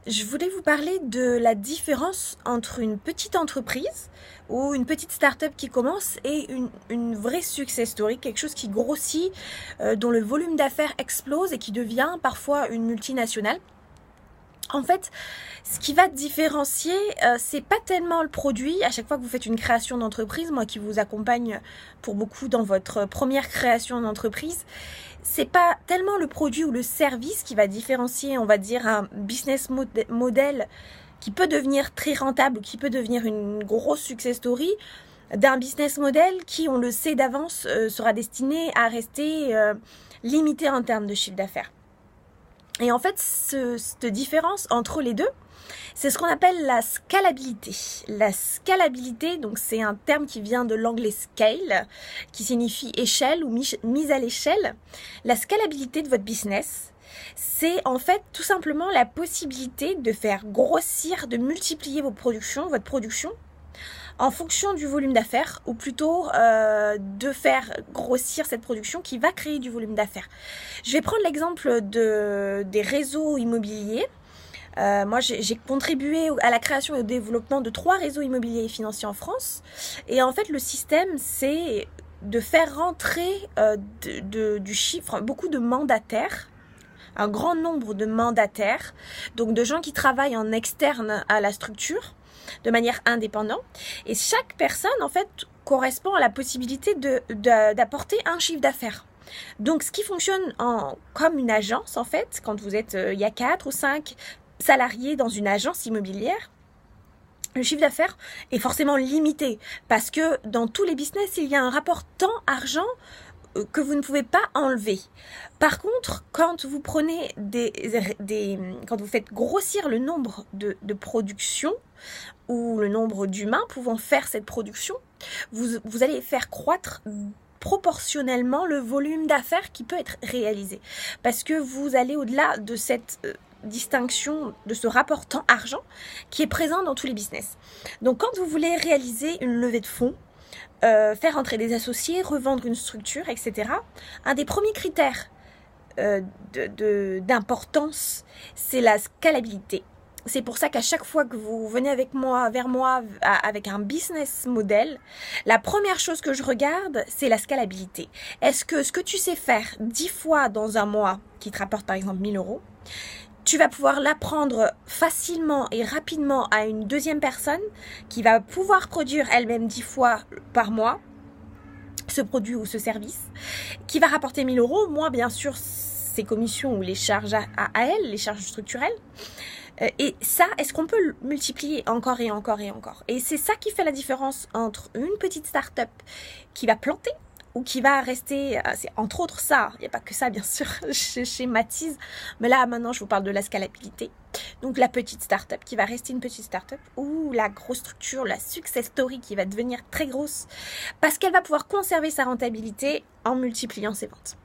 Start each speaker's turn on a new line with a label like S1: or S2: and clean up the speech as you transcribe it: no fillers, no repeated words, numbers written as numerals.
S1: Je voulais vous parler de la différence entre une petite entreprise ou une petite start-up qui commence et une vraie success story, quelque chose qui grossit, dont le volume d'affaires explose et qui devient parfois une multinationale. En fait, ce qui va différencier, c'est pas tellement le produit. À chaque fois que vous faites une création d'entreprise, moi qui vous accompagne pour beaucoup dans votre première création d'entreprise, c'est pas tellement le produit ou le service qui va différencier, on va dire, un business model qui peut devenir très rentable ou qui peut devenir une grosse success story d'un business model qui, on le sait d'avance, sera destiné à rester limité en termes de chiffre d'affaires. Et en fait, cette différence entre les deux, c'est ce qu'on appelle la scalabilité. La scalabilité, donc c'est un terme qui vient de l'anglais scale, qui signifie échelle ou mise à l'échelle. La scalabilité de votre business, c'est en fait tout simplement la possibilité de faire grossir, de multiplier votre production, en fonction du volume d'affaires, ou plutôt de faire grossir cette production qui va créer du volume d'affaires. Je vais prendre l'exemple des réseaux immobiliers. Moi, j'ai contribué à la création et au développement de 3 réseaux immobiliers et financiers en France. Et en fait, le système, c'est de faire rentrer du chiffre, beaucoup de mandataires, un grand nombre de mandataires, donc de gens qui travaillent en externe à la structure, de manière indépendante. Et chaque personne, en fait, correspond à la possibilité d'apporter un chiffre d'affaires. Donc, ce qui fonctionne comme une agence, en fait, quand vous êtes, il y a 4 ou 5 salariés dans une agence immobilière, le chiffre d'affaires est forcément limité parce que dans tous les business, il y a un rapport temps-argent que vous ne pouvez pas enlever. Par contre, quand vous prenez quand vous faites grossir le nombre de productions ou le nombre d'humains pouvant faire cette production, vous allez faire croître proportionnellement le volume d'affaires qui peut être réalisé. Parce que vous allez au-delà de cette distinction, de ce rapport temps-argent qui est présent dans tous les business. Donc quand vous voulez réaliser une levée de fonds, faire entrer des associés, revendre une structure, etc. Un des premiers critères d'importance, c'est la scalabilité. C'est pour ça qu'à chaque fois que vous venez vers moi avec un business model, la première chose que je regarde, c'est la scalabilité. Est-ce que ce que tu sais faire 10 fois dans un mois, qui te rapporte par exemple 1 000 euros, tu vas pouvoir l'apprendre facilement et rapidement à une deuxième personne qui va pouvoir produire elle-même 10 fois par mois ce produit ou ce service, qui va rapporter 1 000 euros, moins bien sûr ses commissions ou les charges à elle, les charges structurelles. Et ça, est-ce qu'on peut le multiplier encore et encore et encore? Et c'est ça qui fait la différence entre une petite start-up qui va planter ou qui va rester, c'est entre autres ça, il n'y a pas que ça bien sûr, je schématise, mais là maintenant je vous parle de la scalabilité. Donc la petite start-up qui va rester une petite start-up ou la grosse structure, la success story qui va devenir très grosse parce qu'elle va pouvoir conserver sa rentabilité en multipliant ses ventes.